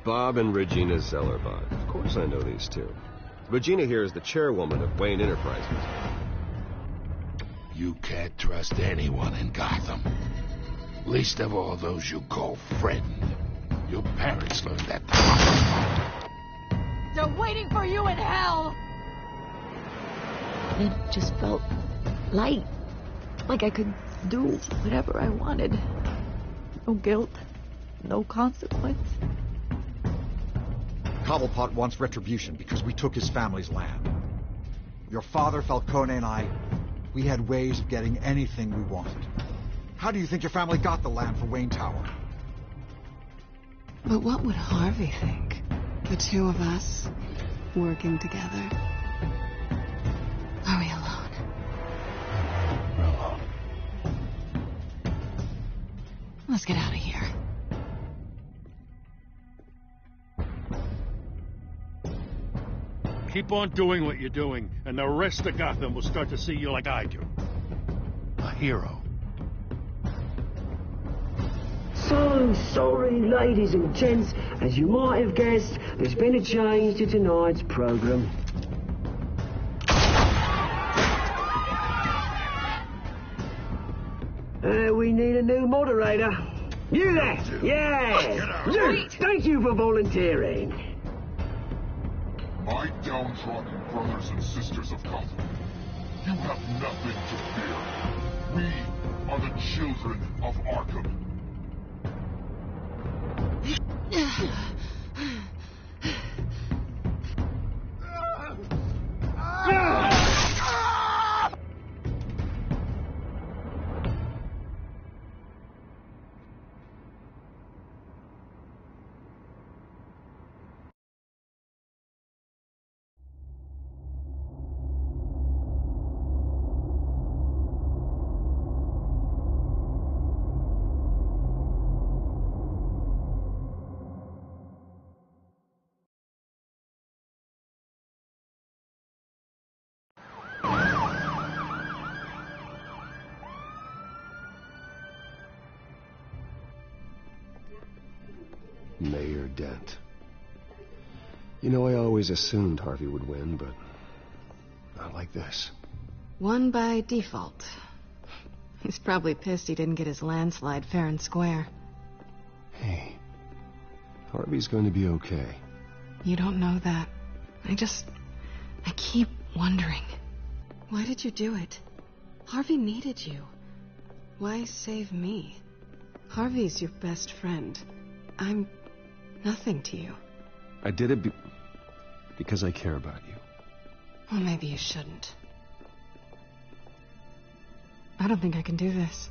Bob and Regina Zellerbach. Of course I know these two. Regina here is the chairwoman of Wayne Enterprises. You can't trust anyone in Gotham. Least of all those you call friend. Your parents learned that the hard way. They're waiting for you in hell! It just felt light. Like I could do whatever I wanted. No guilt. No consequence. Cobblepot wants retribution because we took his family's land. Your father, Falcone, and I, we had ways of getting anything we wanted. How do you think your family got the land for Wayne Tower? But what would Harvey think? The two of us, working together. Are we alone? We're alone. Let's get out of here. Keep on doing what you're doing, and the rest of Gotham will start to see you like I do. A hero. So sorry, ladies and gents. As you might have guessed, there's been a change to tonight's program. We need a new moderator. You there? Yeah! Luke, thank you for volunteering. My downtrodden brothers and sisters of Gotham, you have nothing to fear. We are the children of Arkham. Mayor Dent. You know, I always assumed Harvey would win, but not like this. Won by default. He's probably pissed he didn't get his landslide fair and square. Hey, Harvey's going to be okay. You don't know that. I keep wondering. Why did you do it? Harvey needed you. Why save me? Harvey's your best friend. I'm nothing to you. I did it because I care about you. Well, maybe you shouldn't. I don't think I can do this.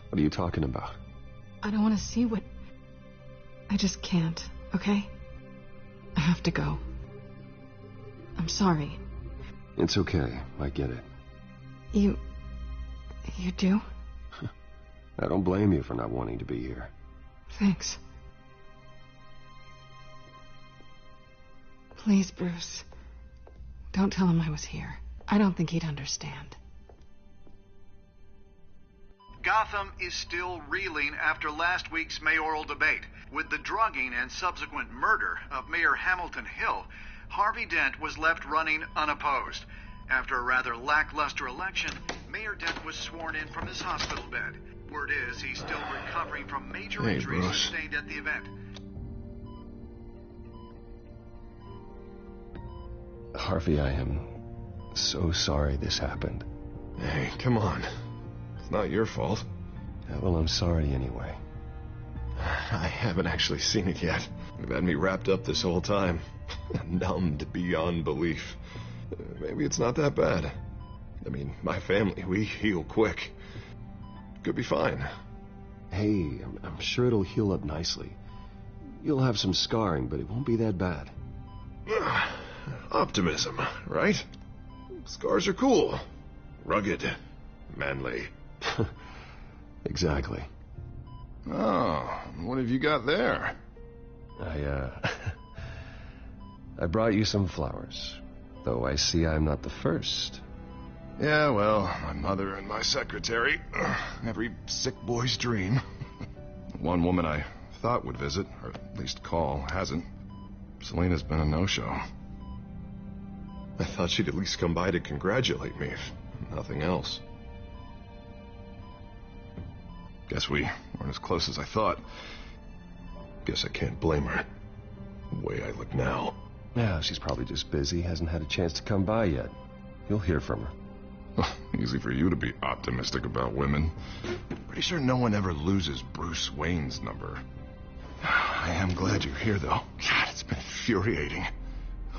What are you talking about? I don't want to see what... I just can't, okay? I have to go. I'm sorry. It's okay. I get it. You do? I don't blame you for not wanting to be here. Thanks. Please, Bruce. Don't tell him I was here. I don't think he'd understand. Gotham is still reeling after last week's mayoral debate. With the drugging and subsequent murder of Mayor Hamilton Hill, Harvey Dent was left running unopposed. After a rather lackluster election, Mayor Dent was sworn in from his hospital bed. Word is he's still recovering from major injuries sustained at the event. Harvey, I am so sorry this happened. Hey, come on. It's not your fault. Yeah, well, I'm sorry anyway. I haven't actually seen it yet. You've had me wrapped up this whole time. Numbed beyond belief. Maybe it's not that bad. I mean, my family, we heal quick. Could be fine. Hey, I'm sure it'll heal up nicely. You'll have some scarring, but it won't be that bad. Optimism, right? Scars are cool. Rugged. Manly. Exactly. Oh, what have you got there? I brought you some flowers. Though I see I'm not the first. Yeah, well, my mother and my secretary. Every sick boy's dream. One woman I thought would visit, or at least call, hasn't. Selena's been a no-show. I thought she'd at least come by to congratulate me, if nothing else. Guess we weren't as close as I thought. Guess I can't blame her. The way I look now. Yeah, she's probably just busy, hasn't had a chance to come by yet. You'll hear from her. Easy for you to be optimistic about women. Pretty sure no one ever loses Bruce Wayne's number. I am glad you're here, though. God, it's been infuriating.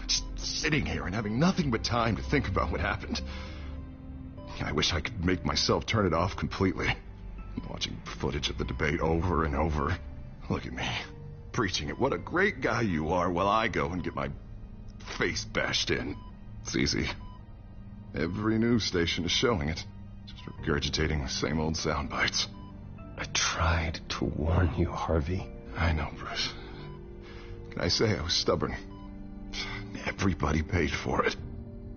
Just sitting here and having nothing but time to think about what happened. I wish I could make myself turn it off completely. Watching footage of the debate over and over. Look at me, preaching it. What a great guy you are, while I go and get my face bashed in. It's easy. Every news station is showing it. Just regurgitating the same old sound bites. I tried to warn you, Harvey. I know, Bruce. Can I say I was stubborn? Everybody paid for it.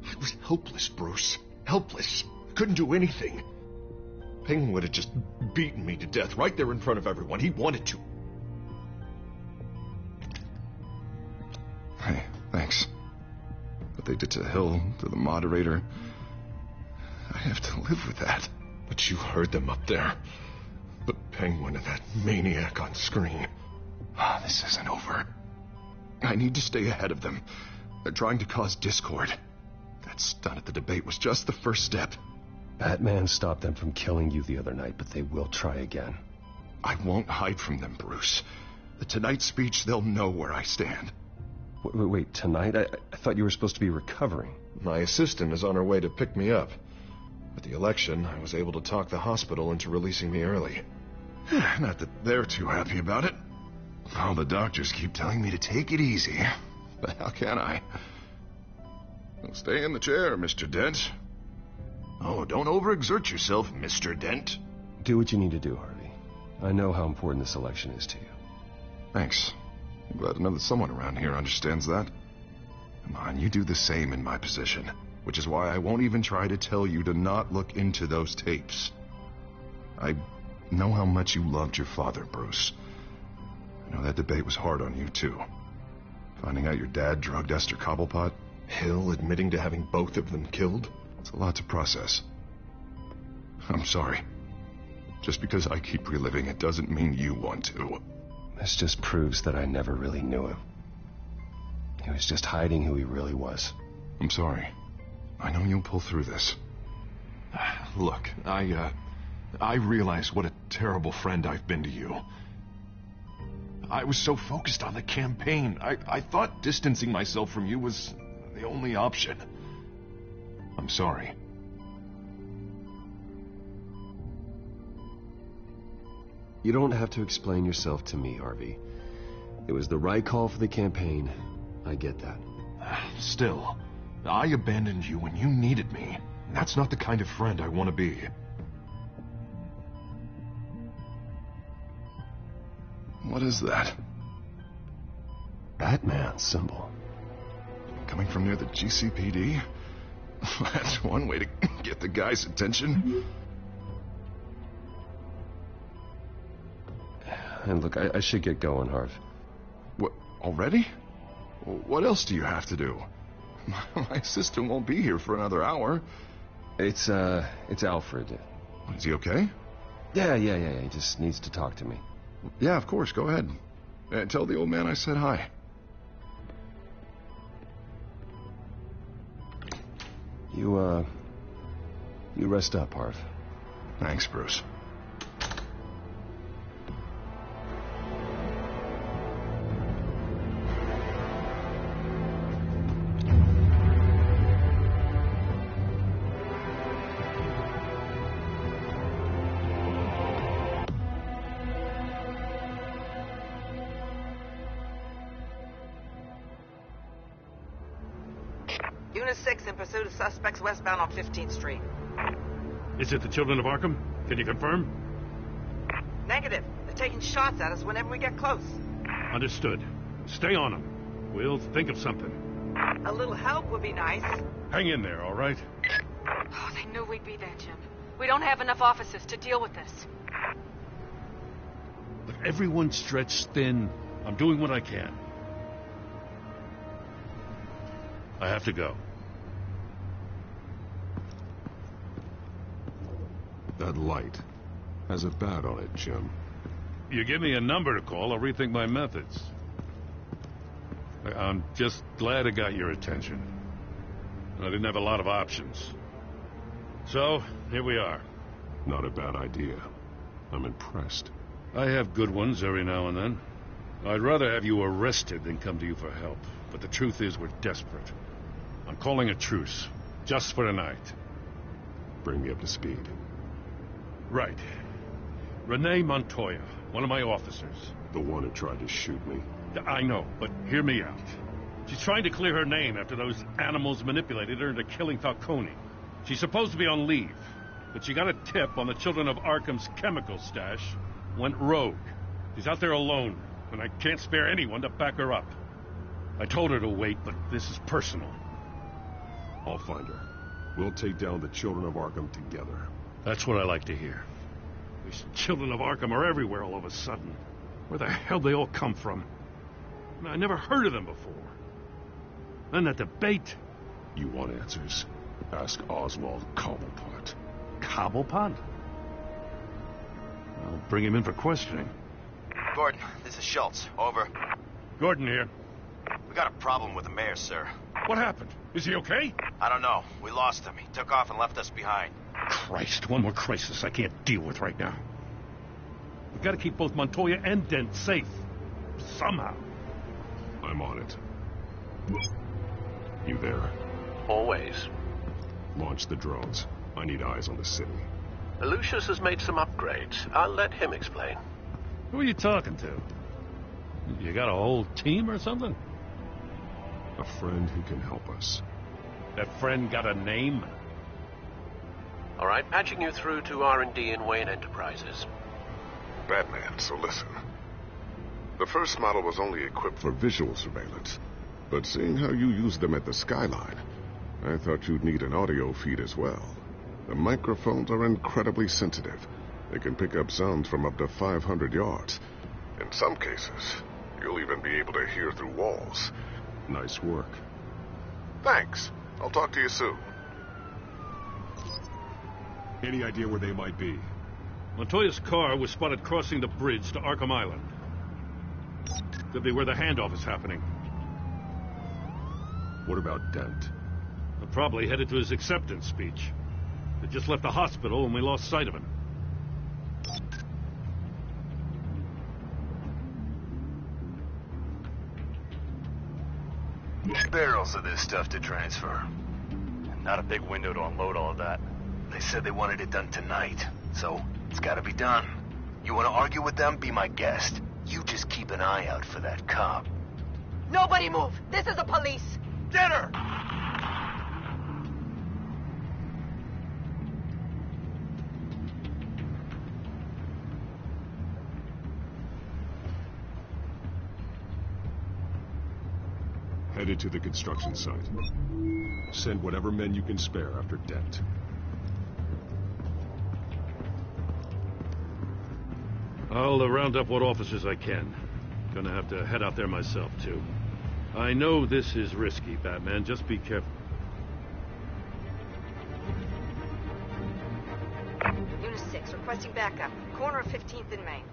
I was helpless, Bruce. Helpless. Couldn't do anything. Penguin would have just beaten me to death right there in front of everyone. He wanted to. Hey, thanks. What they did to Hill, to the moderator, I have to live with that. But you heard them up there. The Penguin and that maniac on screen. This isn't over. I need to stay ahead of them. They're trying to cause discord. That stunt at the debate was just the first step. Batman stopped them from killing you the other night, but they will try again. I won't hide from them, Bruce. The Tonight speech, they'll know where I stand. Wait, tonight? I thought you were supposed to be recovering. My assistant is on her way to pick me up. With the election, I was able to talk the hospital into releasing me early. Not that they're too happy about it. All the doctors keep telling me to take it easy. But how can I? Well, stay in the chair, Mr. Dent. Oh, don't overexert yourself, Mr. Dent. Do what you need to do, Harvey. I know how important this election is to you. Thanks. I'm glad to know that someone around here understands that. Come on, you do the same in my position. Which is why I won't even try to tell you to not look into those tapes. I know how much you loved your father, Bruce. I know that debate was hard on you, too. Finding out your dad drugged Esther Cobblepot, Hill admitting to having both of them killed. It's a lot to process. I'm sorry. Just because I keep reliving it doesn't mean you want to. This just proves that I never really knew him. He was just hiding who he really was. I'm sorry. I know you'll pull through this. Look, I realize what a terrible friend I've been to you. I was so focused on the campaign. I thought distancing myself from you was the only option. I'm sorry. You don't have to explain yourself to me, Harvey. It was the right call for the campaign. I get that. Still, I abandoned you when you needed me. That's not the kind of friend I want to be. What is that? Batman symbol. Coming from near the GCPD? That's one way to get the guy's attention. And look, I should get going, Harv. What, already? What else do you have to do? My assistant won't be here for another hour. It's Alfred. Is he okay? Yeah. He just needs to talk to me. Yeah, of course. Go ahead. Tell the old man I said hi. You rest up, Harv. Thanks, Bruce. Unit 6 in pursuit of suspects westbound on 15th Street. Is it the Children of Arkham? Can you confirm? Negative. They're taking shots at us whenever we get close. Understood. Stay on them. We'll think of something. A little help would be nice. Hang in there, all right? Oh, they knew we'd be there, Jim. We don't have enough officers to deal with this. Look, everyone's stretched thin. I'm doing what I can. I have to go. That light has a bat on it, Jim. You give me a number to call, I'll rethink my methods. I'm just glad I got your attention. I didn't have a lot of options. So, here we are. Not a bad idea. I'm impressed. I have good ones every now and then. I'd rather have you arrested than come to you for help. But the truth is, we're desperate. I'm calling a truce. Just for tonight. Bring me up to speed. Right. Renee Montoya, one of my officers. The one who tried to shoot me. I know, but hear me out. She's trying to clear her name after those animals manipulated her into killing Falcone. She's supposed to be on leave, but she got a tip on the Children of Arkham's chemical stash, went rogue. She's out there alone, and I can't spare anyone to back her up. I told her to wait, but this is personal. I'll find her. We'll take down the Children of Arkham together. That's what I like to hear. These Children of Arkham are everywhere all of a sudden. Where the hell they all come from? I never heard of them before. And that debate. You want answers? Ask Oswald Cobblepot. Cobblepot? I'll bring him in for questioning. Gordon, this is Schultz. Over. Gordon here. We got a problem with the mayor, sir. What happened? Is he okay? I don't know. We lost him. He took off and left us behind. Christ, one more crisis I can't deal with right now. We've got to keep both Montoya and Dent safe. Somehow. I'm on it. You there? Always. Launch the drones. I need eyes on the city. Lucius has made some upgrades. I'll let him explain. Who are you talking to? You got a whole team or something? A friend who can help us. That friend got a name? All right, patching you through to R&D in Wayne Enterprises. Batman, so listen. The first model was only equipped for visual surveillance, but seeing how you used them at the Skyline, I thought you'd need an audio feed as well. The microphones are incredibly sensitive. They can pick up sounds from up to 500 yards. In some cases, you'll even be able to hear through walls. Nice work. Thanks. I'll talk to you soon. Any idea where they might be? Montoya's car was spotted crossing the bridge to Arkham Island. Could be where the handoff is happening. What about Dent? They're probably headed to his acceptance speech. They just left the hospital and we lost sight of him. Barrels of this stuff to transfer. Not a big window to unload all of that. They said they wanted it done tonight, so it's gotta be done. You wanna argue with them? Be my guest. You just keep an eye out for that cop. Nobody move! This is the police! Get her! Headed to the construction site. Send whatever men you can spare after Dent. I'll round up what officers I can. Gonna have to head out there myself, too. I know this is risky, Batman. Just be careful. Unit 6, requesting backup. Corner of 15th and Main.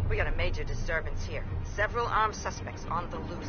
We got a major disturbance here. Several armed suspects on the loose.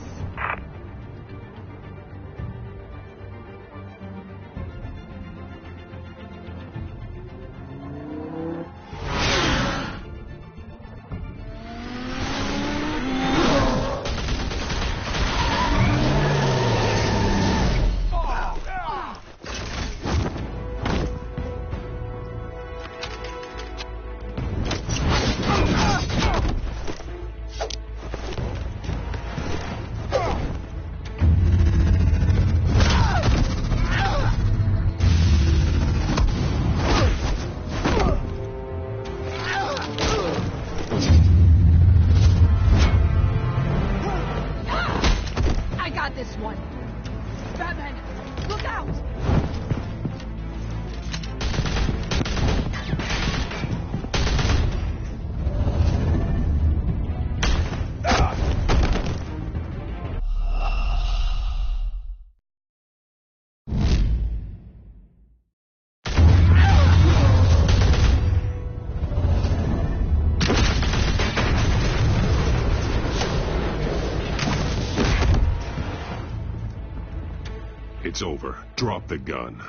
It's over. Drop the gun.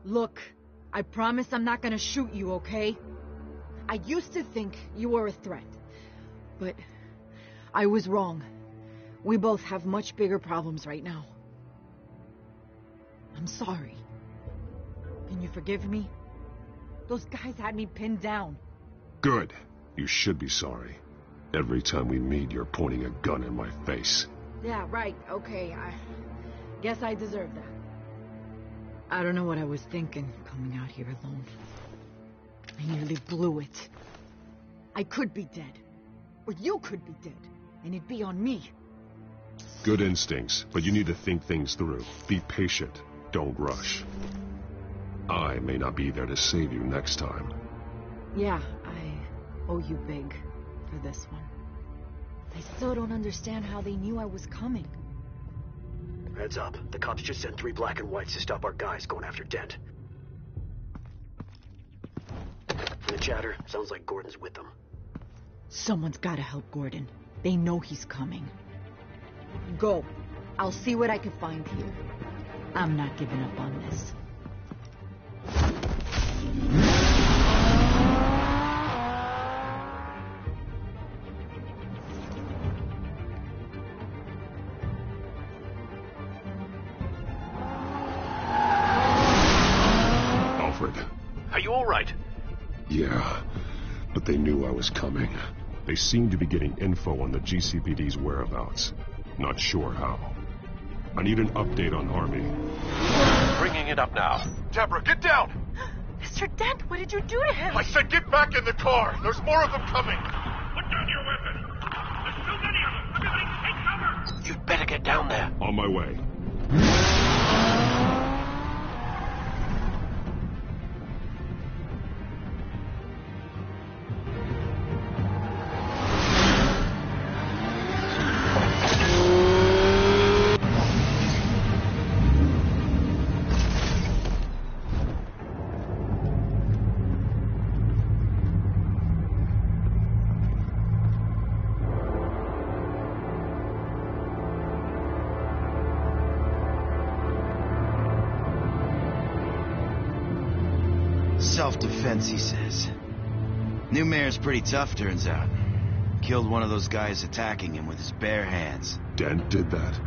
Look, I promise I'm not gonna shoot you, okay? I used to think you were a threat, but I was wrong. We both have much bigger problems right now. I'm sorry. Can you forgive me? Those guys had me pinned down. Good. You should be sorry. Every time we meet, you're pointing a gun in my face. Yeah, right, okay, I guess I deserve that. I don't know what I was thinking, coming out here alone. I nearly blew it. I could be dead. Or you could be dead. And it'd be on me. Good instincts, but you need to think things through. Be patient. Don't rush. I may not be there to save you next time. Yeah, I owe you big for this one. I still don't understand how they knew I was coming. Heads up. The cops just sent 3 black and whites to stop our guys going after Dent. From the chatter, sounds like Gordon's with them. Someone's gotta help Gordon. They know he's coming. Go. I'll see what I can find here. I'm not giving up on this. Alfred. Are you all right? Yeah, but they knew I was coming. They seem to be getting info on the GCPD's whereabouts. Not sure how. I need an update on Harvey. Bringing it up now. Deborah, get down! Mr. Dent, what did you do to him? I said get back in the car! There's more of them coming! Put down your weapon! There's too many of them! Everybody take cover! You'd better get down there. On my way. Self-defense, he says. New mayor's pretty tough, turns out. Killed one of those guys attacking him with his bare hands. Dent did that?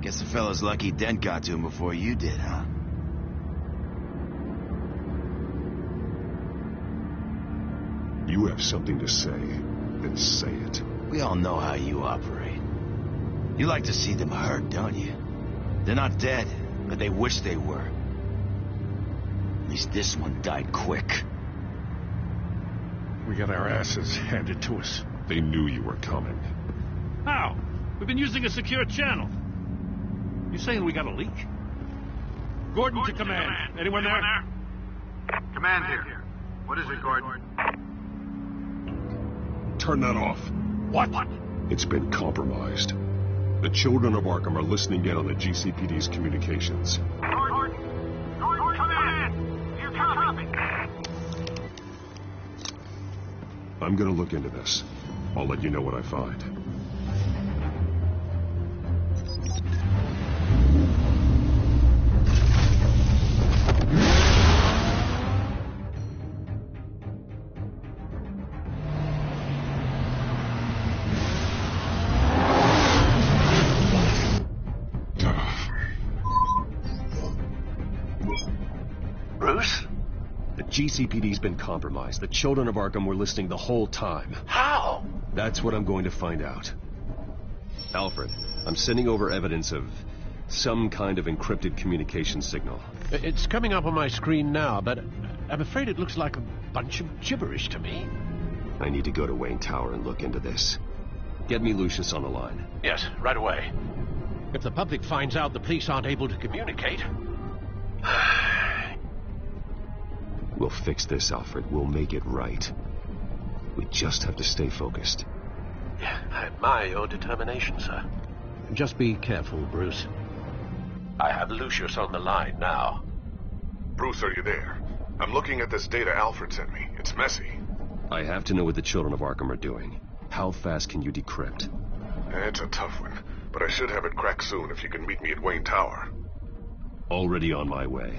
Guess the fella's lucky Dent got to him before you did, huh? You have something to say, then say it. We all know how you operate. You like to see them hurt, don't you? They're not dead, but they wish they were. At least this one died quick. We got our asses handed to us. They knew you were coming. How? We've been using a secure channel. You saying we got a leak? Gordon to command. Anyone there? Command here. What is it, Gordon? Turn that off. What? It's been compromised. The children of Arkham are listening in on the GCPD's communications. Gordon, command! You copy? I'm gonna look into this. I'll let you know what I find. Bruce? The GCPD's been compromised. The children of Arkham were listening the whole time. How? That's what I'm going to find out. Alfred, I'm sending over evidence of some kind of encrypted communication signal. It's coming up on my screen now, but I'm afraid it looks like a bunch of gibberish to me. I need to go to Wayne Tower and look into this. Get me Lucius on the line. Yes, right away. If the public finds out the police aren't able to communicate... We'll fix this, Alfred. We'll make it right. We just have to stay focused. I admire your determination, sir. Just be careful, Bruce. I have Lucius on the line now. Bruce, are you there? I'm looking at this data Alfred sent me. It's messy. I have to know what the children of Arkham are doing. How fast can you decrypt? It's a tough one. but I should have it cracked soon if you can meet me at Wayne Tower. Already on my way.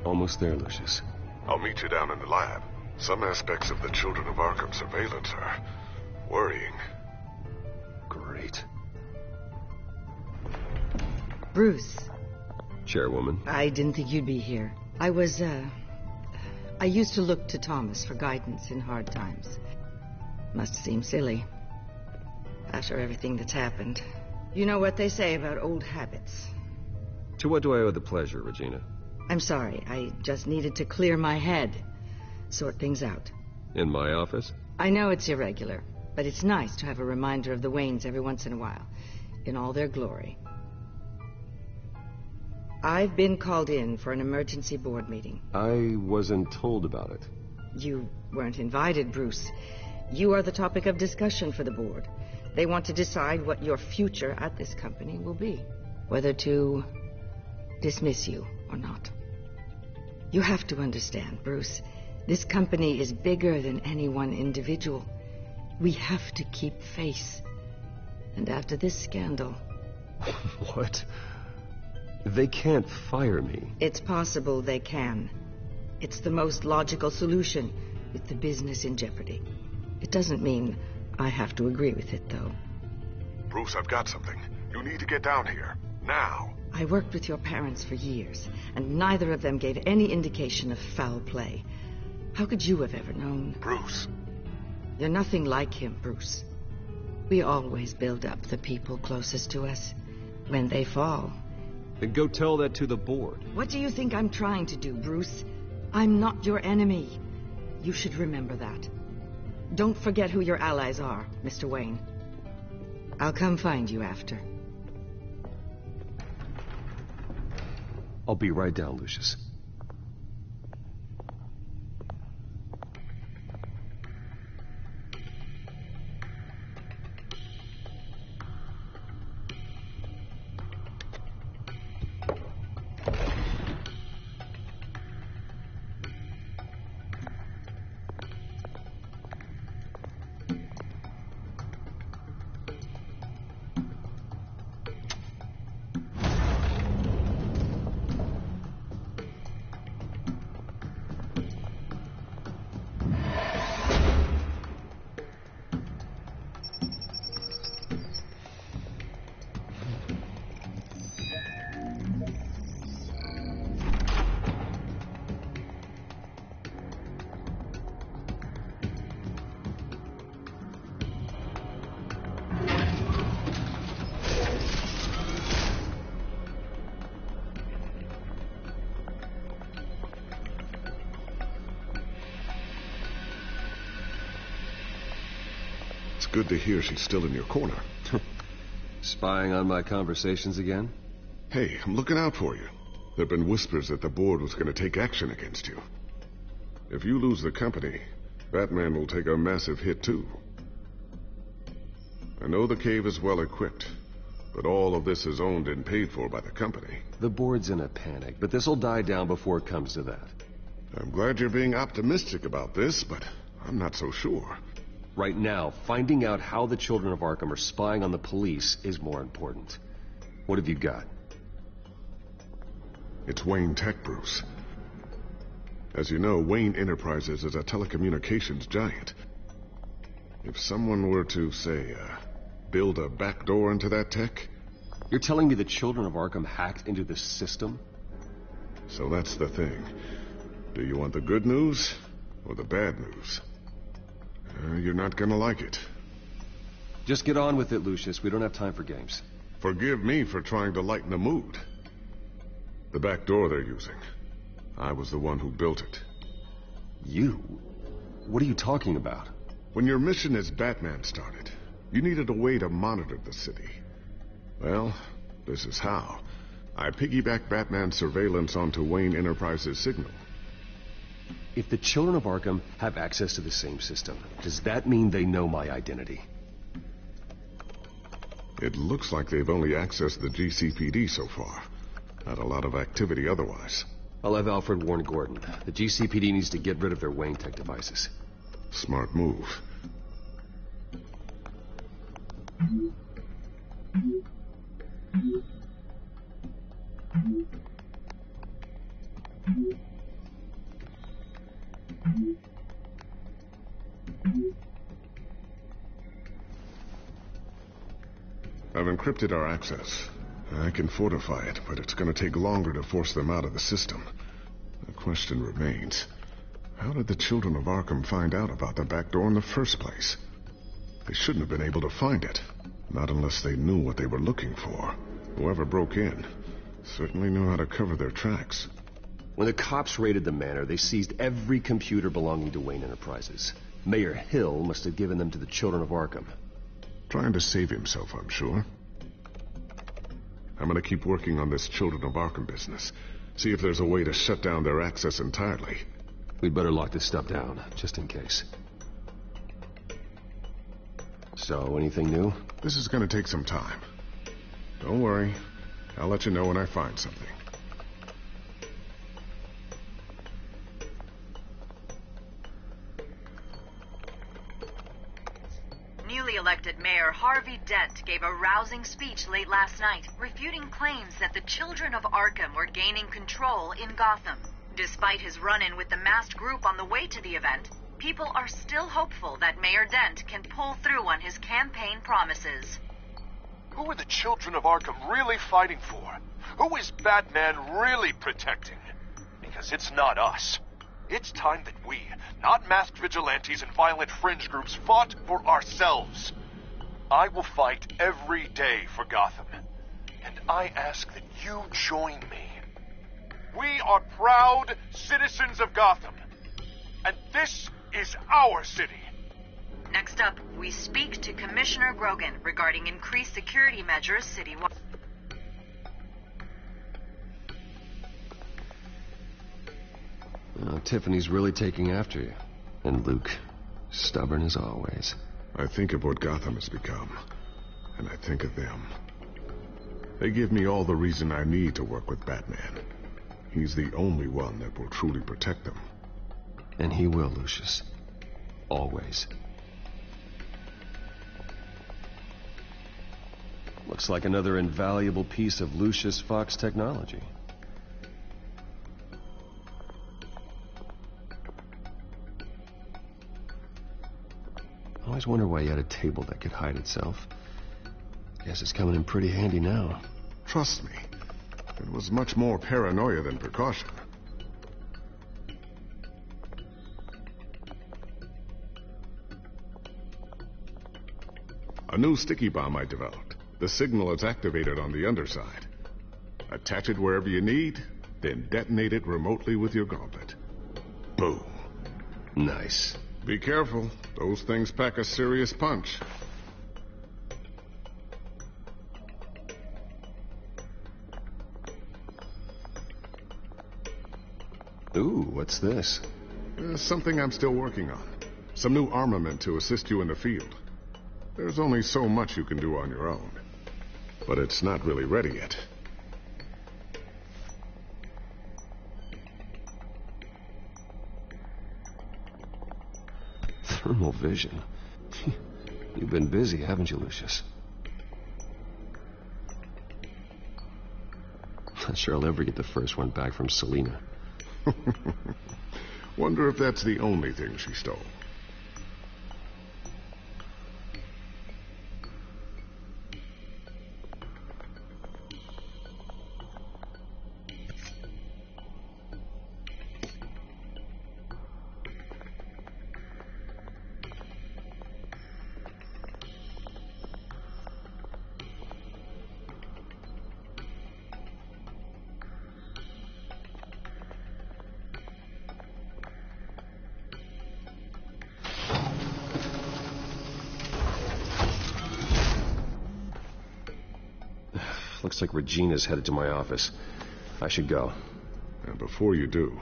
Almost there, Lucius. I'll meet you down in the lab. Some aspects of the Children of Arkham surveillance are worrying. Great. Bruce. Chairwoman. I didn't think you'd be here. I used to look to Thomas for guidance in hard times. Must seem silly. After everything that's happened. You know what they say about old habits. To what do I owe the pleasure, Regina? I'm sorry. I just needed to clear my head. Sort things out. In my office? I know it's irregular, but it's nice to have a reminder of the Waynes every once in a while. In all their glory. I've been called in for an emergency board meeting. I wasn't told about it. You weren't invited, Bruce. You are the topic of discussion for the board. They want to decide what your future at this company will be. Whether to dismiss you or not. You have to understand, Bruce. This company is bigger than any one individual. We have to keep face. And after this scandal... What? They can't fire me. It's possible they can. It's the most logical solution with the business in jeopardy. It doesn't mean I have to agree with it, though. Bruce, I've got something. You need to get down here. Now. I worked with your parents for years, and neither of them gave any indication of foul play. How could you have ever known? Bruce. You're nothing like him, Bruce. We always build up the people closest to us. When they fall... Then go tell that to the board. What do you think I'm trying to do, Bruce? I'm not your enemy. You should remember that. Don't forget who your allies are, Mr. Wayne. I'll come find you after. I'll be right down, Lucius. Good to hear she's still in your corner. Spying on my conversations again? Hey, I'm looking out for you. There have been whispers that the board was going to take action against you. If you lose the company, Batman will take a massive hit too. I know the cave is well equipped, but all of this is owned and paid for by the company. The board's in a panic, but this'll die down before it comes to that. I'm glad you're being optimistic about this, but I'm not so sure. Right now, finding out how the Children of Arkham are spying on the police is more important. What have you got? It's Wayne Tech, Bruce. As you know, Wayne Enterprises is a telecommunications giant. If someone were to, say, build a backdoor into that tech... You're telling me the Children of Arkham hacked into this system? So that's the thing. Do you want the good news or the bad news? You're not gonna like it. Just get on with it, Lucius. We don't have time for games. Forgive me for trying to lighten the mood. The back door they're using. I was the one who built it. You? What are you talking about? When your mission as Batman started, you needed a way to monitor the city. Well, this is how. I piggybacked Batman's surveillance onto Wayne Enterprises' signal. If the children of Arkham have access to the same system, does that mean they know my identity? It looks like they've only accessed the GCPD so far. Not a lot of activity otherwise. I'll have Alfred warn Gordon. The GCPD needs to get rid of their Wayne Tech devices. Smart move. I've encrypted our access. I can fortify it, but it's going to take longer to force them out of the system. The question remains, how did the children of Arkham find out about the back door in the first place? They shouldn't have been able to find it. Not unless they knew what they were looking for. Whoever broke in certainly knew how to cover their tracks. When the cops raided the manor, they seized every computer belonging to Wayne Enterprises. Mayor Hill must have given them to the children of Arkham. Trying to save himself, I'm sure. I'm gonna keep working on this Children of Arkham business. See if there's a way to shut down their access entirely. We'd better lock this stuff down, just in case. So, anything new? This is gonna take some time. Don't worry. I'll let you know when I find something. Newly elected Mayor Harvey Dent gave a rousing speech late last night, refuting claims that the children of Arkham were gaining control in Gotham. Despite his run-in with the masked group on the way to the event, people are still hopeful that Mayor Dent can pull through on his campaign promises. Who are the children of Arkham really fighting for? Who is Batman really protecting? Because it's not us. It's time that we, not masked vigilantes and violent fringe groups, fought for ourselves. I will fight every day for Gotham. And I ask that you join me. We are proud citizens of Gotham. And this is our city. Next up, we speak to Commissioner Grogan regarding increased security measures citywide. Tiffany's really taking after you. And Luke, stubborn as always. I think of what Gotham has become, and I think of them. They give me all the reason I need to work with Batman. He's the only one that will truly protect them. And he will, Lucius. Always. Looks like another invaluable piece of Lucius Fox technology. I always wonder why you had a table that could hide itself. Guess it's coming in pretty handy now. Trust me, it was much more paranoia than precaution. A new sticky bomb I developed. The signal is activated on the underside. Attach it wherever you need, then detonate it remotely with your gauntlet. Boom. Nice. Be careful. Those things pack a serious punch. Ooh, what's this? Something I'm still working on. Some new armament to assist you in the field. There's only so much you can do on your own. But it's not really ready yet. Thermal vision. You've been busy, haven't you, Lucius? Not sure I'll ever get the first one back from Selina. Wonder if that's the only thing she stole. Looks like Regina's headed to my office. I should go. And before you do...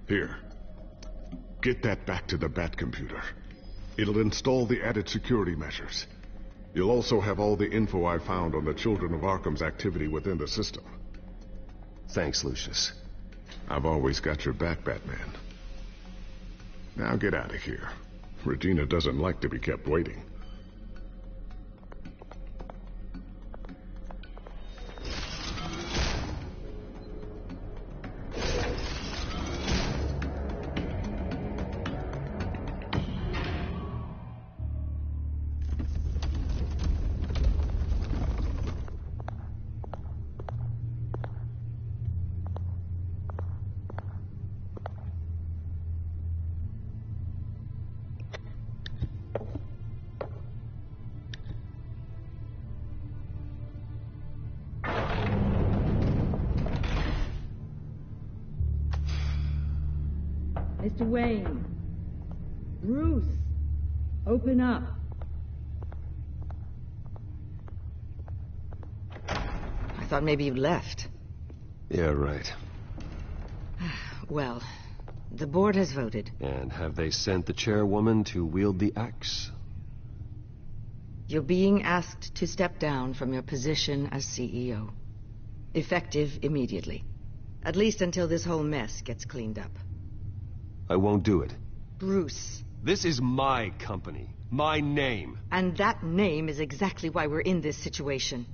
Here. Get that back to the Bat computer. It'll install the added security measures. You'll also have all the info I found on the Children of Arkham's activity within the system. Thanks, Lucius. I've always got your back, Batman. Now get out of here. Regina doesn't like to be kept waiting. Mr. Wayne. Bruce. Open up. I thought maybe you left. Yeah, right. Well, the board has voted. And have they sent the chairwoman to wield the axe? You're being asked to step down from your position as CEO. Effective immediately. At least until this whole mess gets cleaned up. I won't do it. Bruce. This is my company. My name. And that name is exactly why we're in this situation.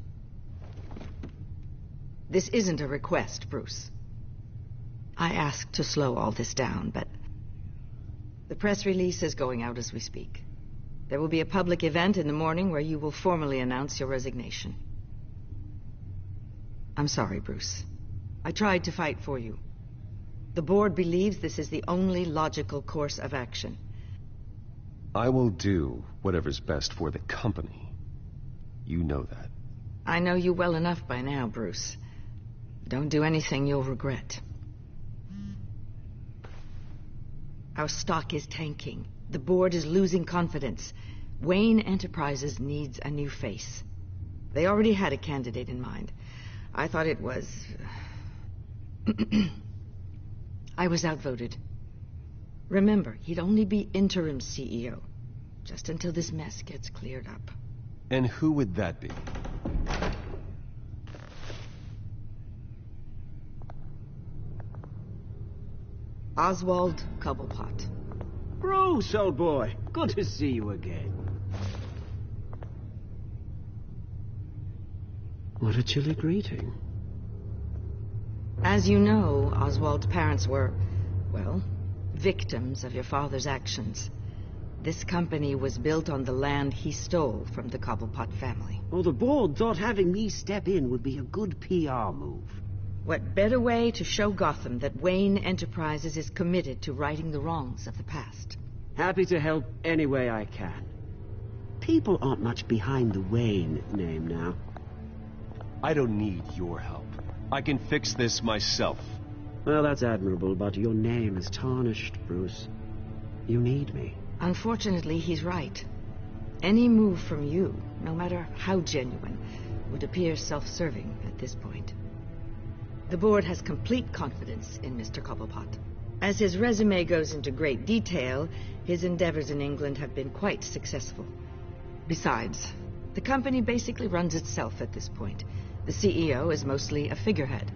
This isn't a request, Bruce. I asked to slow all this down, but... the press release is going out as we speak. There will be a public event in the morning where you will formally announce your resignation. I'm sorry, Bruce. I tried to fight for you. The board believes this is the only logical course of action. I will do whatever's best for the company. You know that. I know you well enough by now, Bruce. Don't do anything you'll regret. Our stock is tanking. The board is losing confidence. Wayne Enterprises needs a new face. They already had a candidate in mind. I thought it was... I was outvoted. Remember, he'd only be interim CEO, just until this mess gets cleared up. And who would that be? Oswald Cobblepot. Bruce, old boy. Good to see you again. What a chilly greeting. As you know, Oswald's parents were, well, victims of your father's actions. This company was built on the land he stole from the Cobblepot family. Well, the board thought having me step in would be a good PR move. What better way to show Gotham that Wayne Enterprises is committed to righting the wrongs of the past? Happy to help any way I can. People aren't much behind the Wayne name now. I don't need your help. I can fix this myself. Well, that's admirable, but your name is tarnished, Bruce. You need me. Unfortunately, he's right. Any move from you, no matter how genuine, would appear self-serving at this point. The board has complete confidence in Mr. Cobblepot. As his resume goes into great detail, his endeavors in England have been quite successful. Besides, the company basically runs itself at this point. The CEO is mostly a figurehead.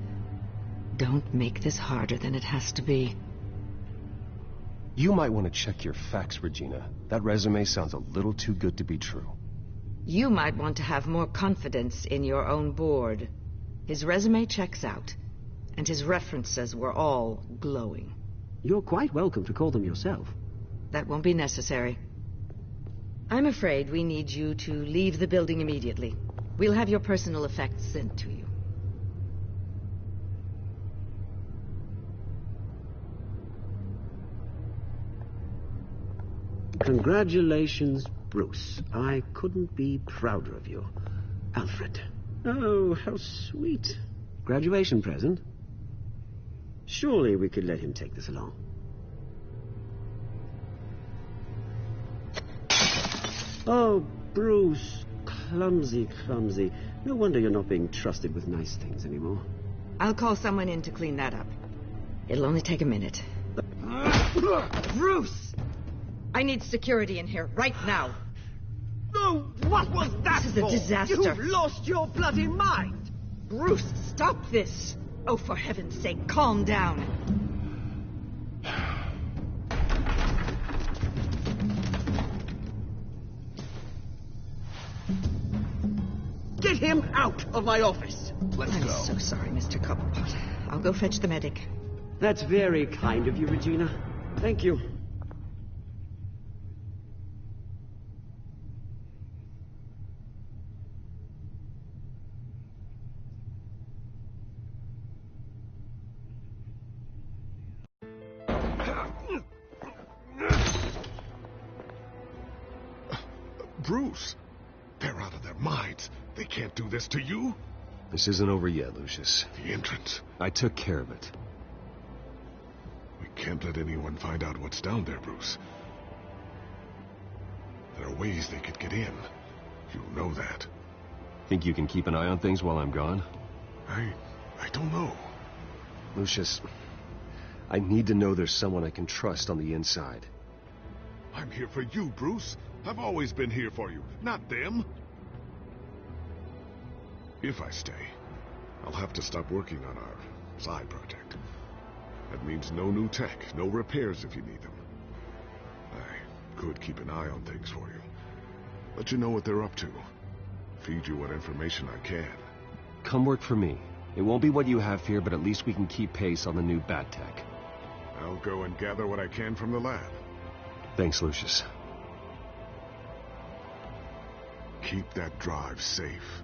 Don't make this harder than it has to be. You might want to check your facts, Regina. That resume sounds a little too good to be true. You might want to have more confidence in your own board. His resume checks out, and his references were all glowing. You're quite welcome to call them yourself. That won't be necessary. I'm afraid we need you to leave the building immediately. We'll have your personal effects sent to you. Congratulations, Bruce. I couldn't be prouder of you. Alfred. Oh, how sweet. Graduation present? Surely we could let him take this along. Oh, Bruce, clumsy, clumsy. No wonder you're not being trusted with nice things anymore. I'll call someone in to clean that up. It'll only take a minute. Bruce! I need security in here, right now. Oh, what was that This is a for? disaster. You've lost your bloody mind! Bruce, stop this! Oh, for heaven's sake, calm down. Get him out of my office! I'm so sorry, Mr. Cobblepot. I'll go fetch the medic. That's very kind of you, Regina. Thank you. Bruce, they're out of their minds. They can't do this to you. This isn't over yet, Lucius. The entrance. I took care of it. We can't let anyone find out what's down there, Bruce. There are ways they could get in. You know that. Think you can keep an eye on things while I'm gone? I don't know. Lucius, I need to know there's someone I can trust on the inside. I'm here for you, Bruce. I've always been here for you, not them. If I stay, I'll have to stop working on our side project. That means no new tech, no repairs if you need them. I could keep an eye on things for you. Let you know what they're up to. Feed you what information I can. Come work for me. It won't be what you have here, but at least we can keep pace on the new bat tech. I'll go and gather what I can from the lab. Thanks, Lucius. Keep that drive safe.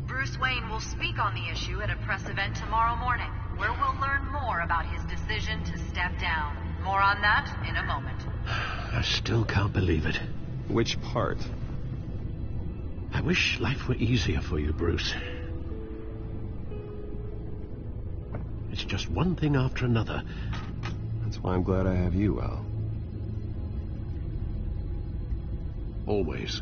Bruce Wayne will speak on the issue at a press event tomorrow morning, where we'll learn more about his decision to step down. More on that in a moment. I still can't believe it. Which part? I wish life were easier for you, Bruce. It's just one thing after another. That's why I'm glad I have you, Al. Always.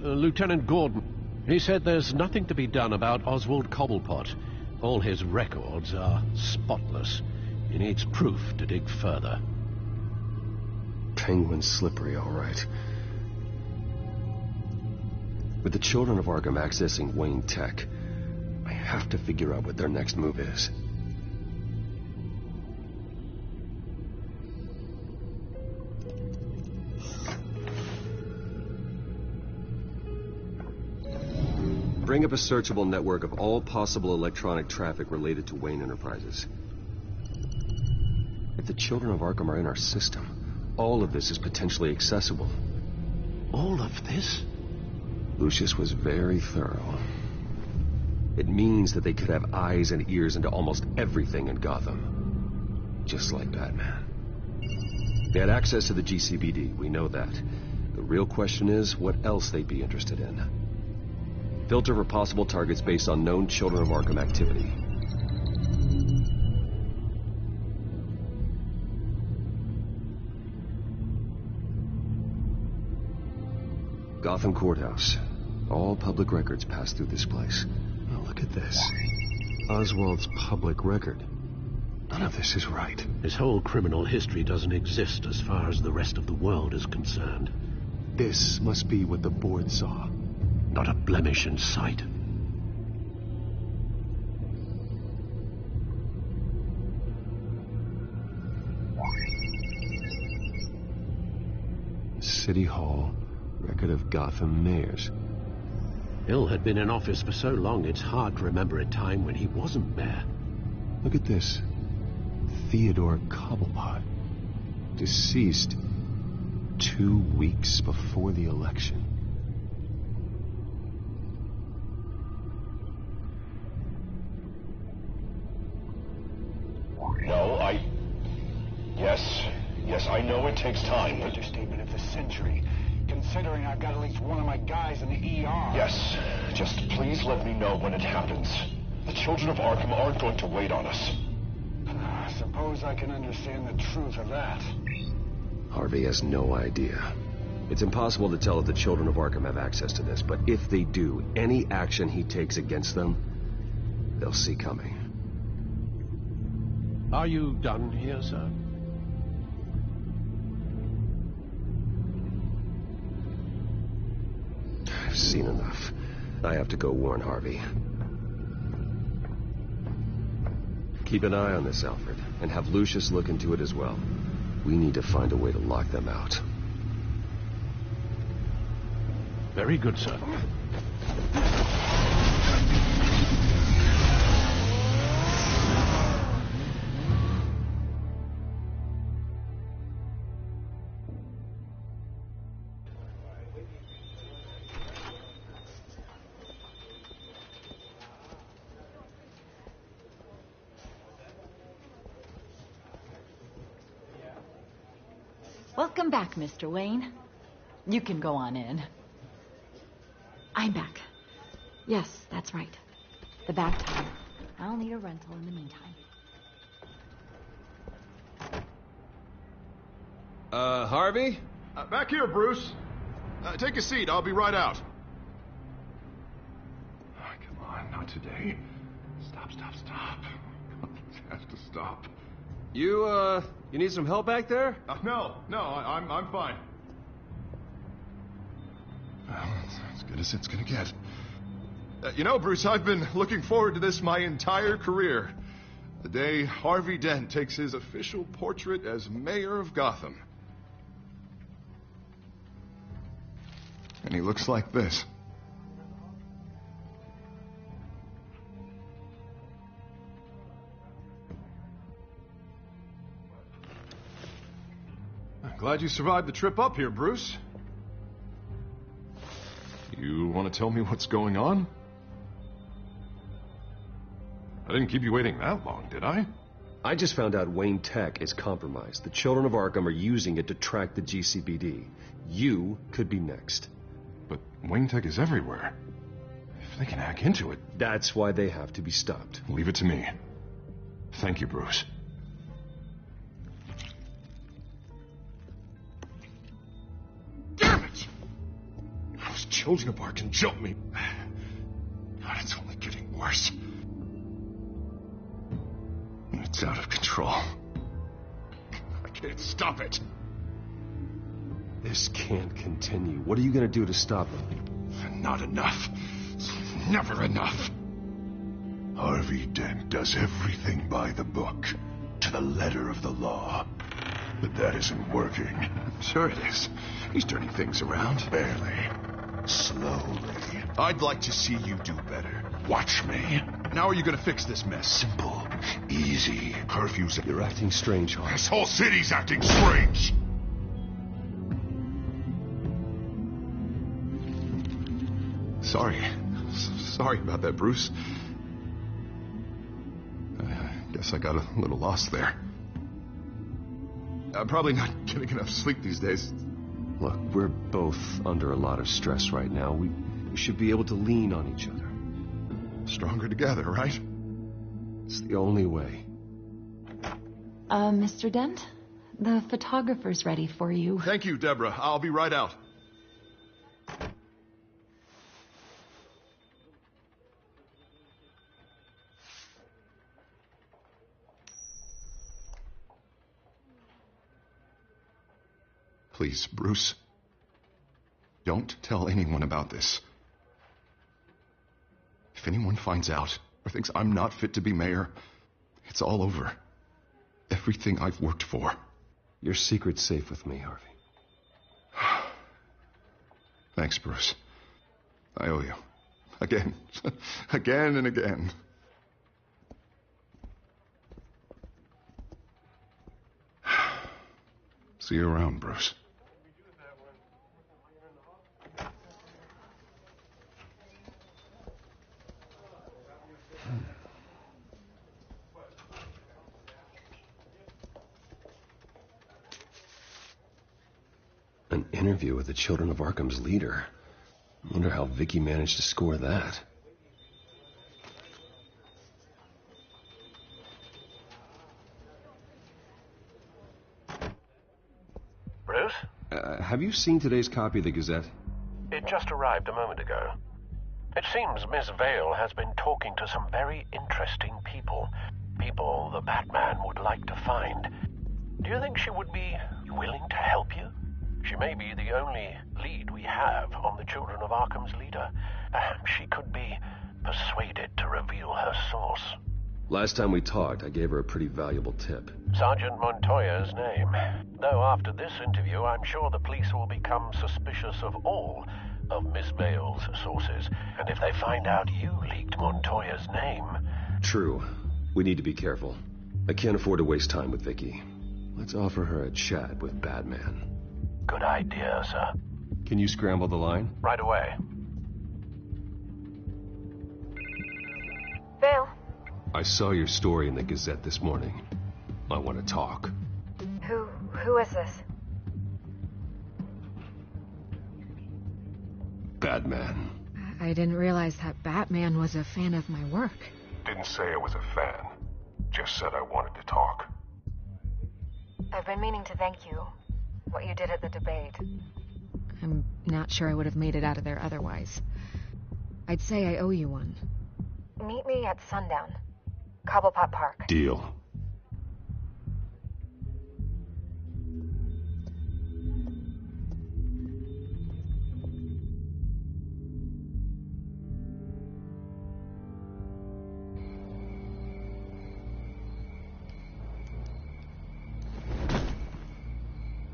Lieutenant Gordon, he said there's nothing to be done about Oswald Cobblepot. All his records are spotless. He needs proof to dig further. Penguin's slippery, all right. With the children of Arkham accessing Wayne Tech, I have to figure out what their next move is. Bring up a searchable network of all possible electronic traffic related to Wayne Enterprises. If the children of Arkham are in our system, all of this is potentially accessible. All of this? Lucius was very thorough. It means that they could have eyes and ears into almost everything in Gotham. Just like Batman. They had access to the GCPD, we know that. The real question is, what else they'd be interested in. Filter for possible targets based on known Children of Arkham activity. Gotham Courthouse. All public records pass through this place. Oh, look at this. Oswald's public record. None of this is right. His whole criminal history doesn't exist as far as the rest of the world is concerned. This must be what the board saw. Not a blemish in sight. City Hall, record of Gotham mayors. Hill had been in office for so long, it's hard to remember a time when he wasn't mayor. Look at this. Theodore Cobblepot. Deceased 2 weeks before the election. No, Yes, I know it takes time, but... Understatement of the century, considering I've got at least one of my guys in the ER. Yes, just please let me know when it happens. The children of Arkham aren't going to wait on us. Suppose I can understand the truth of that. Harvey has no idea. It's impossible to tell if the children of Arkham have access to this, but if they do, any action he takes against them, they'll see coming. Are you done here, sir? I've seen enough. I have to go warn Harvey. Keep an eye on this, Alfred, and have Lucius look into it as well. We need to find a way to lock them out. Very good, sir. Welcome back, Mr. Wayne. You can go on in. I'm back. Yes, that's right. The back tire. I'll need a rental in the meantime. Harvey? Back here, Bruce. Take a seat. I'll be right out. Oh, come on, not today. Stop. It has to stop. You need some help back there? No, I'm fine. Well, that's as good as it's gonna get. You know, Bruce, I've been looking forward to this my entire career. The day Harvey Dent takes his official portrait as mayor of Gotham. And he looks like this. I'm glad you survived the trip up here, Bruce. You want to tell me what's going on? I didn't keep you waiting that long, did I? I just found out Wayne Tech is compromised. The children of Arkham are using it to track the GCPD. You could be next. But Wayne Tech is everywhere. If they can hack into it... That's why they have to be stopped. Leave it to me. Thank you, Bruce. Damn it! Those children of Arkham jumped me. God, it's only getting worse. It's out of control. I can't stop it. This can't continue. What are you going to do to stop it? Not enough. Never enough. Harvey Dent does everything by the book, to the letter of the law. But that isn't working. Sure it is. He's turning things around. Barely. Slowly. I'd like to see you do better. Watch me. Now are you going to fix this mess? Simple. Easy. Curfews. You're acting strange, Harvey. This whole city's acting strange. Sorry about that, Bruce. I guess I got a little lost there. I'm probably not getting enough sleep these days. Look, we're both under a lot of stress right now. We should be able to lean on each other. Stronger together, right? It's the only way. Mr. Dent? The photographer's ready for you. Thank you, Deborah. I'll be right out. Please, Bruce. Don't tell anyone about this. If anyone finds out or thinks I'm not fit to be mayor, it's all over. Everything I've worked for. Your secret's safe with me, Harvey. Thanks, Bruce. I owe you. Again. Again and again. See you around, Bruce. An interview with the Children of Arkham's leader. I wonder how Vicky managed to score that. Bruce? Have you seen today's copy of the Gazette? It just arrived a moment ago. It seems Miss Vale has been talking to some very interesting people. People the Batman would like to find. Do you think she would be willing to help you? She may be the only lead we have on the Children of Arkham's leader. Perhaps she could be persuaded to reveal her source. Last time we talked, I gave her a pretty valuable tip. Sergeant Montoya's name. Though after this interview, I'm sure the police will become suspicious of all of Miss Vale's sources. And if they find out you leaked Montoya's name... True. We need to be careful. I can't afford to waste time with Vicky. Let's offer her a chat with Batman. Good idea, sir. Can you scramble the line? Right away. Vale. I saw your story in the Gazette this morning. I want to talk. Who is this? Batman. I didn't realize that Batman was a fan of my work. Didn't say I was a fan. Just said I wanted to talk. I've been meaning to thank you. What you did at the debate. I'm not sure I would have made it out of there otherwise. I'd say I owe you one. Meet me at sundown. Cobblepot Park. Deal.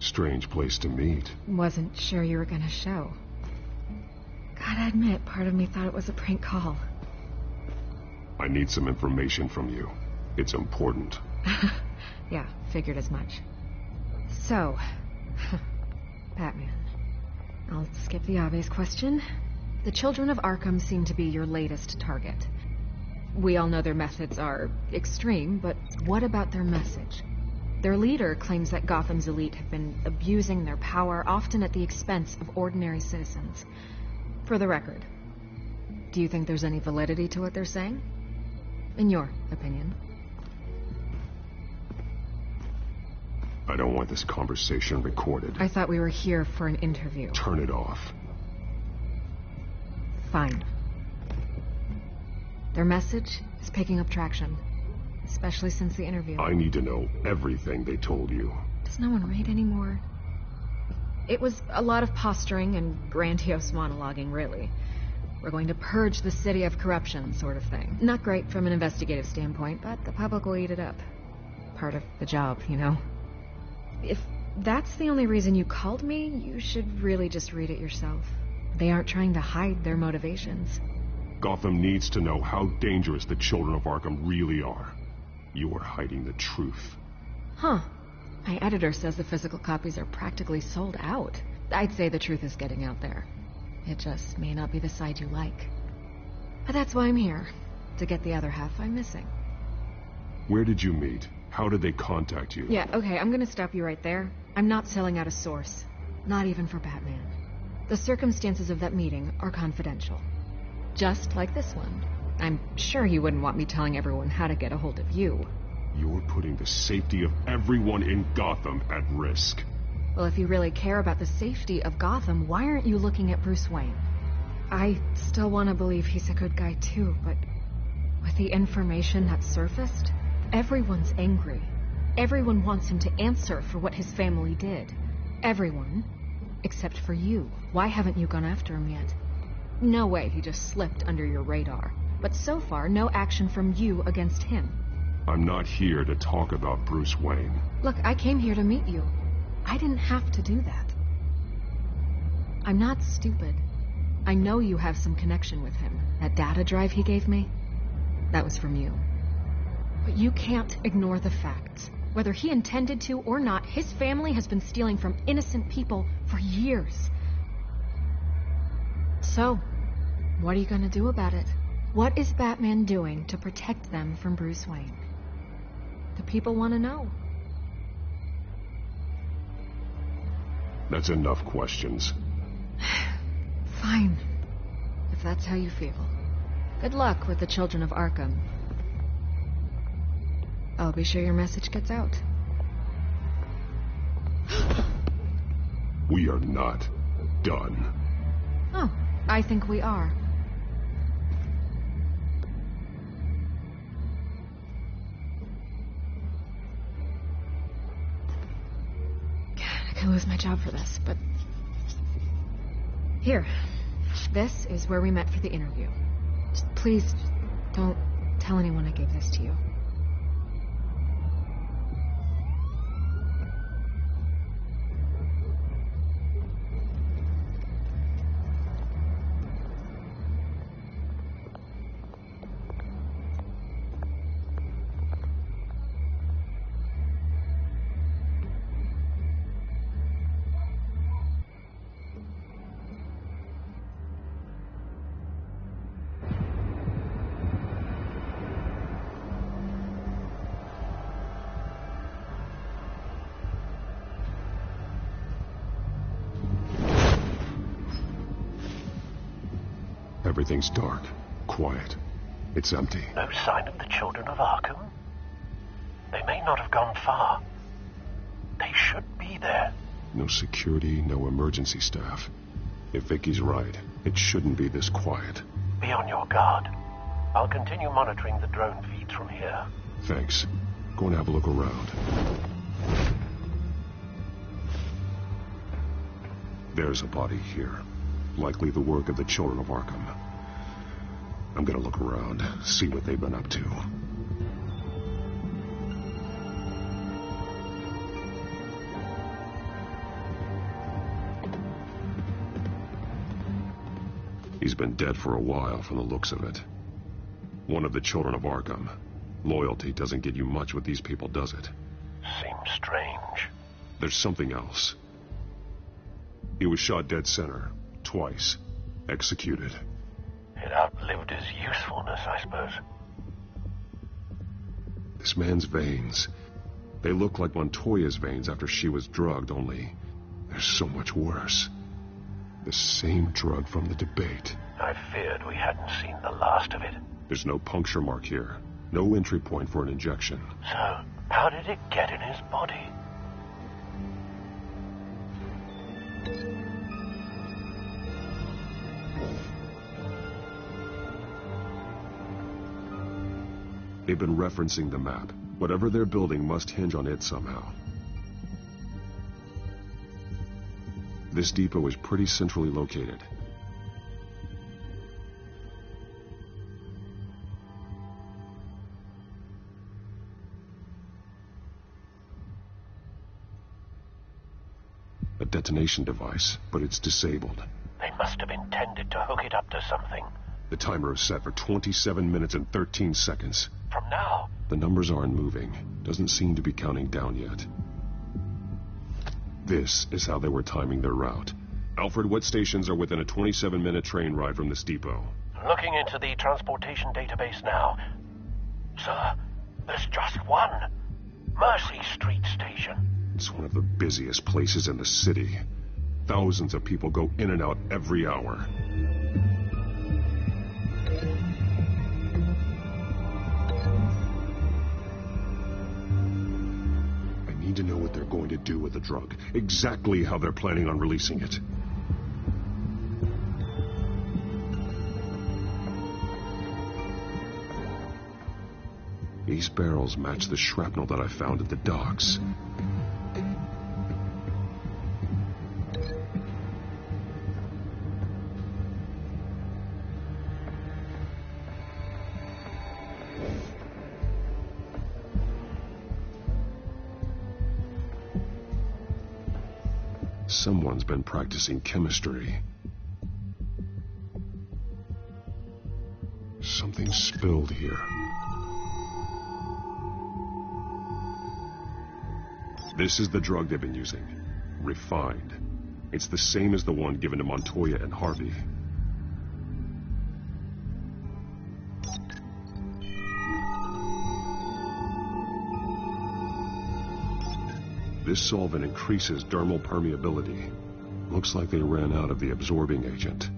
Strange place to meet. Wasn't sure you were gonna show. Gotta admit, part of me thought it was a prank call. I need some information from you. It's important. Yeah, figured as much. So, Batman. I'll skip the obvious question. The Children of Arkham seem to be your latest target. We all know their methods are extreme, but what about their message? Their leader claims that Gotham's elite have been abusing their power, often at the expense of ordinary citizens. For the record, do you think there's any validity to what they're saying? In your opinion? I don't want this conversation recorded. I thought we were here for an interview. Turn it off. Fine. Their message is picking up traction. Especially since the interview. I need to know everything they told you. Does no one read anymore? It was a lot of posturing and grandiose monologuing, really. We're going to purge the city of corruption, sort of thing. Not great from an investigative standpoint, but the public will eat it up. Part of the job, you know? If that's the only reason you called me, you should really just read it yourself. They aren't trying to hide their motivations. Gotham needs to know how dangerous the Children of Arkham really are. You are hiding the truth. Huh. My editor says the physical copies are practically sold out. I'd say the truth is getting out there. It just may not be the side you like. But that's why I'm here. To get the other half I'm missing. Where did you meet? How did they contact you? Yeah, okay, I'm gonna stop you right there. I'm not selling out a source. Not even for Batman. The circumstances of that meeting are confidential. Just like this one. I'm sure you wouldn't want me telling everyone how to get a hold of you. You're putting the safety of everyone in Gotham at risk. Well, if you really care about the safety of Gotham, why aren't you looking at Bruce Wayne? I still want to believe he's a good guy too, but with the information that surfaced, everyone's angry. Everyone wants him to answer for what his family did. Everyone, except for you. Why haven't you gone after him yet? No way he just slipped under your radar. But so far, no action from you against him. I'm not here to talk about Bruce Wayne. Look, I came here to meet you. I didn't have to do that. I'm not stupid. I know you have some connection with him. That data drive he gave me, that was from you. But you can't ignore the facts. Whether he intended to or not, his family has been stealing from innocent people for years. So, what are you gonna do about it? What is Batman doing to protect them from Bruce Wayne? The people want to know. That's enough questions. Fine. If that's how you feel. Good luck with the children of Arkham. I'll be sure your message gets out. We are not done. Oh, I think we are. I could lose my job for this, but... Here. This is where we met for the interview. Just please, don't tell anyone I gave this to you. Everything's dark, quiet. It's empty. No sign of the children of Arkham? They may not have gone far. They should be there. No security, no emergency staff. If Vicky's right, it shouldn't be this quiet. Be on your guard. I'll continue monitoring the drone feeds from here. Thanks. Go and have a look around. There's a body here. Likely the work of the children of Arkham. I'm gonna look around, see what they've been up to. He's been dead for a while from the looks of it. One of the children of Arkham. Loyalty doesn't get you much with these people, does it? Seems strange. There's something else. He was shot dead center. Twice. Executed. It outlived his usefulness, I suppose. This man's veins. They look like Montoya's veins after she was drugged, only they're so much worse. The same drug from the debate. I feared we hadn't seen the last of it. There's no puncture mark here. No entry point for an injection. So, how did it get in his body? They've been referencing the map. Whatever they're building must hinge on it somehow. This depot is pretty centrally located. A detonation device, but it's disabled. They must have intended to hook it up to something. The timer is set for 27 minutes and 13 seconds. From now? The numbers aren't moving. Doesn't seem to be counting down yet. This is how they were timing their route. Alfred, what stations are within a 27-minute train ride from this depot? Looking into the transportation database now. Sir, there's just one. Mercy Street Station. It's one of the busiest places in the city. Thousands of people go in and out every hour. I need to know what they're going to do with the drug. Exactly how they're planning on releasing it. These barrels match the shrapnel that I found at the docks. Someone's been practicing chemistry. Something spilled here. This is the drug they've been using. Refined. It's the same as the one given to Montoya and Harvey. This solvent increases dermal permeability. Looks like they ran out of the absorbing agent.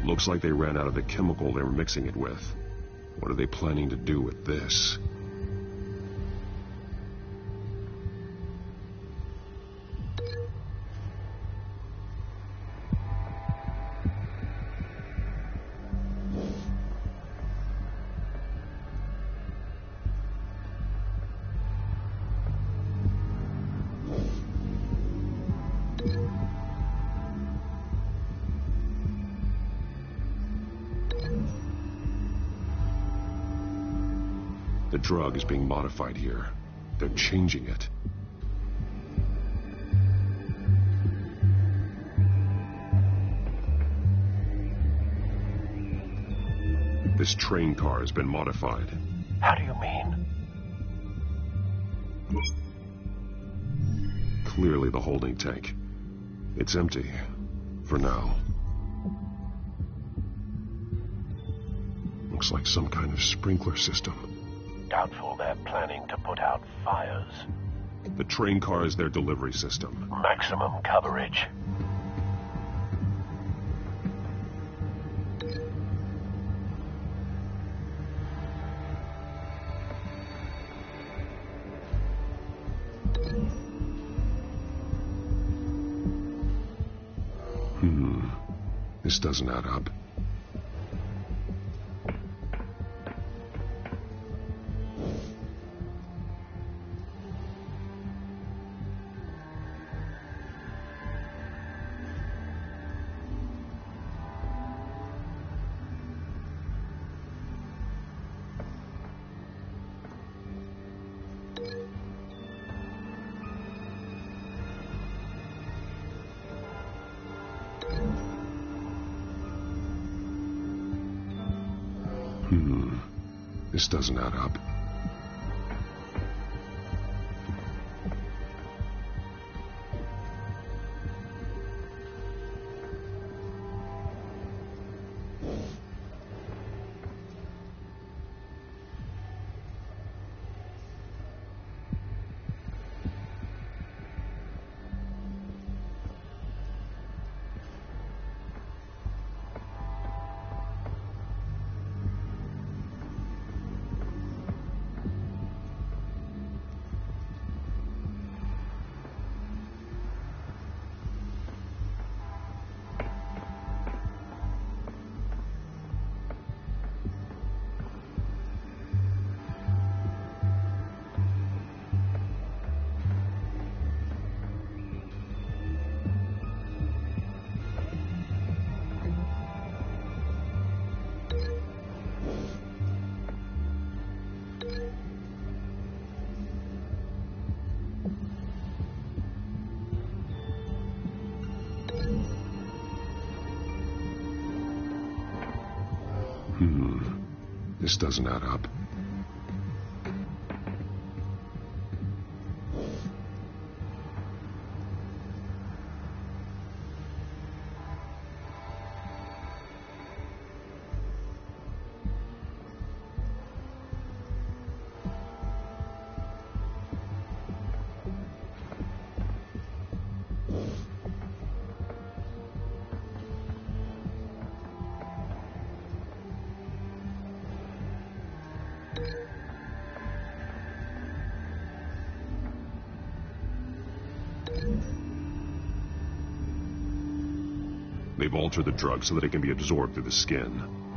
Looks like they ran out of the chemical they were mixing it with. What are they planning to do with this? The drug is being modified here. They're changing it. This train car has been modified. How do you mean? Clearly the holding tank. It's empty. For now. Looks like some kind of sprinkler system. Doubtful they're planning to put out fires. The train car is their delivery system. Maximum coverage. This doesn't add up. This doesn't add up. This doesn't add up. They've altered the drug so that it can be absorbed through the skin.